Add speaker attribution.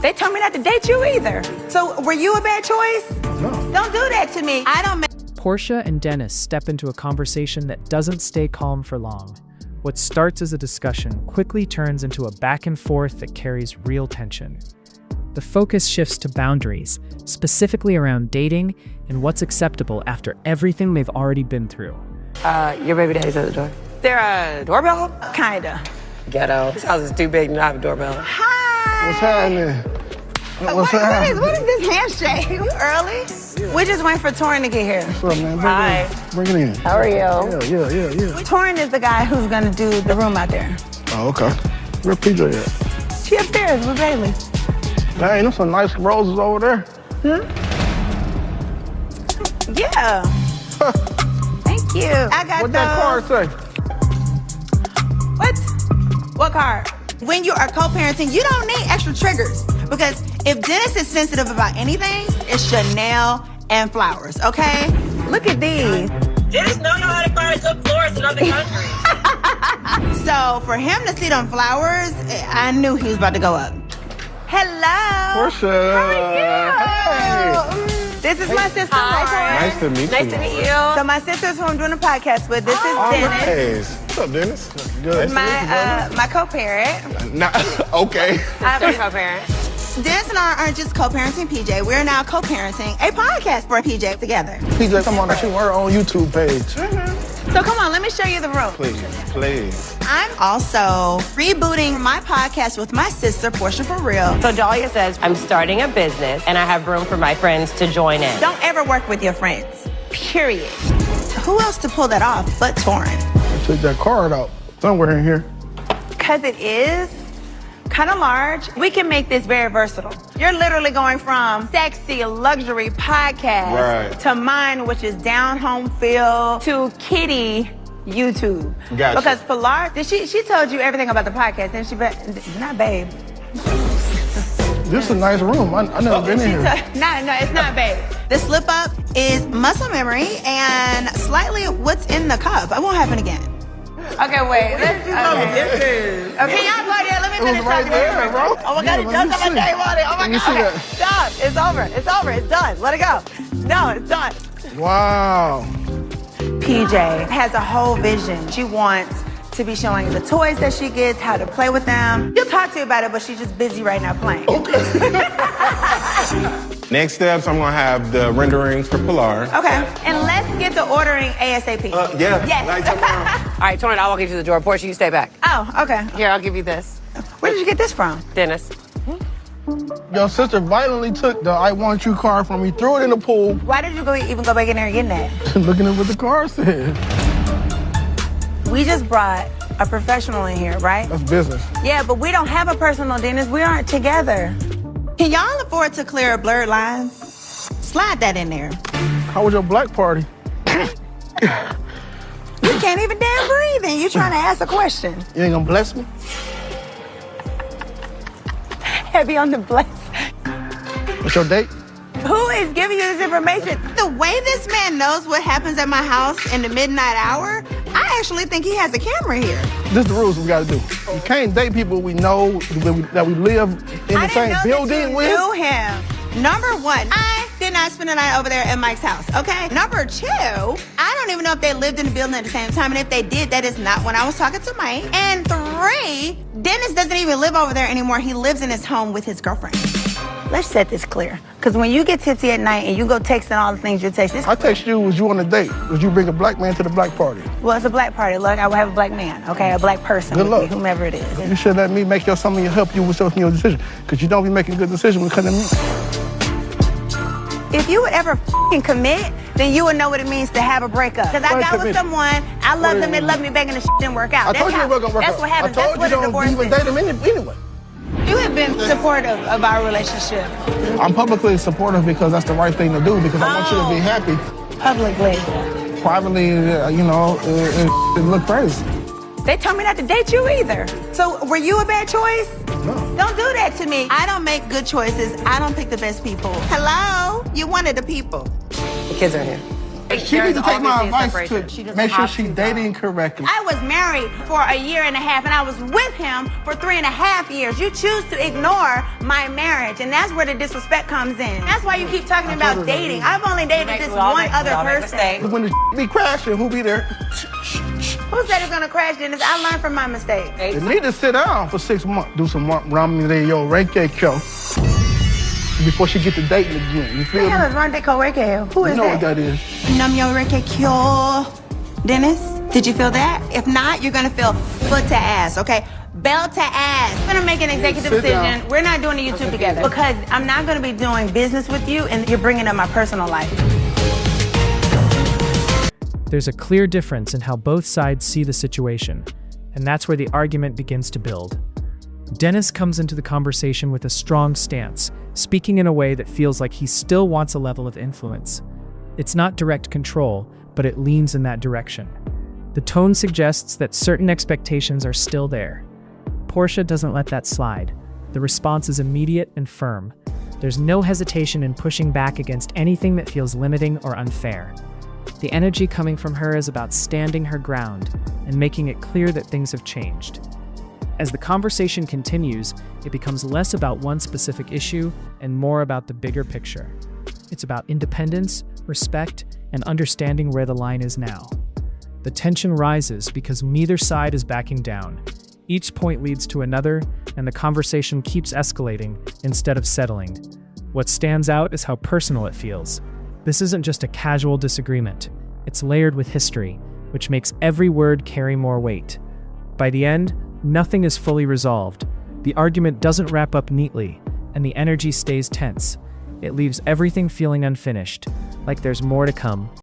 Speaker 1: They told me not to date you either. So were you a bad choice?
Speaker 2: No.
Speaker 1: Don't do that to me. I don't make...
Speaker 3: Porsha and Dennis step into a conversation that doesn't stay calm for long. What starts as a discussion quickly turns into a back and forth that carries real tension. The focus shifts to boundaries, specifically around dating and what's acceptable after everything they've already been through.
Speaker 4: Your baby daddy's at the door. Is there a doorbell?
Speaker 1: Kinda.
Speaker 4: Ghetto. This house is too big to not have a doorbell.
Speaker 1: Hi.
Speaker 2: What's happening?
Speaker 1: What is this handshake? You early? Yeah. We just waiting for Torin to get here.
Speaker 2: What's up, man? Bring it in.
Speaker 4: How are you?
Speaker 2: Yeah.
Speaker 1: Torin is the guy who's gonna do the room out there.
Speaker 2: Oh, okay. Where PJ at?
Speaker 1: She upstairs with Bailey.
Speaker 2: Dang, there's some nice roses over there.
Speaker 1: Yeah. Thank you. I got
Speaker 2: What that card say?
Speaker 1: What card? When you are co-parenting, you don't need extra triggers. Because if Dennis is sensitive about anything, it's Chanel and flowers, okay? Look at these.
Speaker 4: Dennis don't know how to find some flowers in other countries.
Speaker 1: So for him to see them flowers, I knew he was about to go up. Hello.
Speaker 2: Porsha.
Speaker 1: How are you? This is my sister.
Speaker 4: Hi.
Speaker 2: Nice to meet you.
Speaker 4: Nice to meet you.
Speaker 1: So my sister's who I'm doing a podcast with. This is Dennis.
Speaker 2: What's up, Dennis? Good.
Speaker 1: My co-parent.
Speaker 2: Okay.
Speaker 4: I have a co-parent.
Speaker 1: Dennis and I aren't just co-parenting PJ. We're now co-parenting a podcast for PJ together.
Speaker 2: PJ, come on, shoot her own YouTube page.
Speaker 1: So come on, let me show you the room.
Speaker 2: Please.
Speaker 1: I'm also rebooting my podcast with my sister, Porsha for Real.
Speaker 4: So Dahlia says, I'm starting a business and I have room for my friends to join in.
Speaker 1: Don't ever work with your friends, period. Who else to pull that off but Torin?
Speaker 2: I took that card out somewhere in here.
Speaker 1: Because it is kind of large. We can make this very versatile. You're literally going from sexy luxury podcast to mine, which is down home feel, to kitty YouTube.
Speaker 2: Gotcha.
Speaker 1: Because Pilar, she told you everything about the podcast, and not babe.
Speaker 2: This is a nice room. I never been in here.
Speaker 1: No, it's not babe. The slip up is muscle memory and slightly what's in the cup. It won't happen again. Okay, wait. Okay, y'all go there. Let me finish talking
Speaker 2: there, bro.
Speaker 1: Oh my God, it does have my name on it. Oh my God. Okay, stop. It's over. It's done. Let it go. No, it's done.
Speaker 2: Wow.
Speaker 1: PJ has a whole vision. She wants to be showing the toys that she gets, how to play with them. She'll talk to you about it, but she's just busy right now playing.
Speaker 2: Okay.
Speaker 5: Next steps, I'm gonna have the renderings for Pilar.
Speaker 1: Okay, and let's get to ordering ASAP.
Speaker 5: Yeah.
Speaker 1: Yes.
Speaker 5: Like tomorrow.
Speaker 4: All right, Torin, I'll walk you to the door. Porsha, you stay back.
Speaker 1: Oh, okay.
Speaker 4: Here, I'll give you this.
Speaker 1: Where did you get this from?
Speaker 4: Dennis.
Speaker 2: Your sister violently took the I want you card from me, threw it in the pool.
Speaker 1: Why did you even go back in there and get that?
Speaker 2: Looking at what the card said.
Speaker 1: We just brought a professional in here, right?
Speaker 2: That's business.
Speaker 1: Yeah, but we don't have a personal, Dennis. We aren't together. Can y'all afford to clear blurred lines? Slide that in there.
Speaker 2: How was your black party?
Speaker 1: You can't even damn breathe and you trying to ask a question.
Speaker 2: You ain't gonna bless me?
Speaker 1: Heavy on the bless.
Speaker 2: What's your date?
Speaker 1: Who is giving you this information? The way this man knows what happens at my house in the midnight hour, I actually think he has a camera here.
Speaker 2: This is the rules we gotta do. You can't date people we know, that we live in the same building with.
Speaker 1: I didn't know that you knew him. Number one, I did not spend the night over there at Mike's house, okay? Number two, I don't even know if they lived in the building at the same time, and if they did, that is not when I was talking to Mike. And three, Dennis doesn't even live over there anymore. He lives in his home with his girlfriend. Let's set this clear. Because when you get tipsy at night and you go texting all the things you text,
Speaker 2: I text you, was you on a date? Would you bring a black man to the black party?
Speaker 1: Well, it's a black party. Look, I will have a black man, okay? A black person
Speaker 2: Good
Speaker 1: with
Speaker 2: luck.
Speaker 1: me, whomever it is.
Speaker 2: You should let me make your something to help you with your decision. Because you don't be making good decisions because of me.
Speaker 1: If you would ever f***ing commit, then you would know what it means to have a breakup. Because I got with someone, I loved them, they loved me back, and the shit didn't work out.
Speaker 2: I told you it wasn't gonna work out.
Speaker 1: That's what happens.
Speaker 2: I
Speaker 1: That's
Speaker 2: told
Speaker 1: what
Speaker 2: you
Speaker 1: a divorce
Speaker 2: don't even
Speaker 1: is.
Speaker 2: date him anyway.
Speaker 1: You have been supportive of our relationship.
Speaker 2: I'm publicly supportive because that's the right thing to do because I want you to be happy.
Speaker 1: Publicly.
Speaker 2: Privately, it looked crazy.
Speaker 1: They told me not to date you either. So were you a bad choice?
Speaker 2: No.
Speaker 1: Don't do that to me. I don't make good choices. I don't pick the best people. Hello? You wanted the people.
Speaker 4: The kids are in here.
Speaker 2: She needs to take my advice to make sure she's dating correctly.
Speaker 1: I was married for a year and a half, and I was with him for 3.5 years. You choose to ignore my marriage, and that's where the disrespect comes in. That's why you keep talking about dating. I've only dated this one other person.
Speaker 2: When the be crashing, who be there?
Speaker 1: Who said it's gonna crash, Dennis? I learned from my mistakes.
Speaker 2: They need to sit down for 6 months, do some Ramiro Reiki before she get to dating again. You feel me?
Speaker 1: Who is that?
Speaker 2: You know what that is.
Speaker 1: Namyo Reiki. Dennis, did you feel that? If not, you're gonna feel foot to ass, okay? Bell to ass. I'm gonna make an executive decision. We're not doing the YouTube together because I'm not gonna be doing business with you and you're bringing up my personal life.
Speaker 3: There's a clear difference in how both sides see the situation, and that's where the argument begins to build. Dennis comes into the conversation with a strong stance, speaking in a way that feels like he still wants a level of influence. It's not direct control, but it leans in that direction. The tone suggests that certain expectations are still there. Porsha doesn't let that slide. The response is immediate and firm. There's no hesitation in pushing back against anything that feels limiting or unfair. The energy coming from her is about standing her ground and making it clear that things have changed. As the conversation continues, it becomes less about one specific issue and more about the bigger picture. It's about independence, respect, and understanding where the line is now. The tension rises because neither side is backing down. Each point leads to another, and the conversation keeps escalating instead of settling. What stands out is how personal it feels. This isn't just a casual disagreement. It's layered with history, which makes every word carry more weight. By the end, nothing is fully resolved. The argument doesn't wrap up neatly, and the energy stays tense. It leaves everything feeling unfinished, like there's more to come.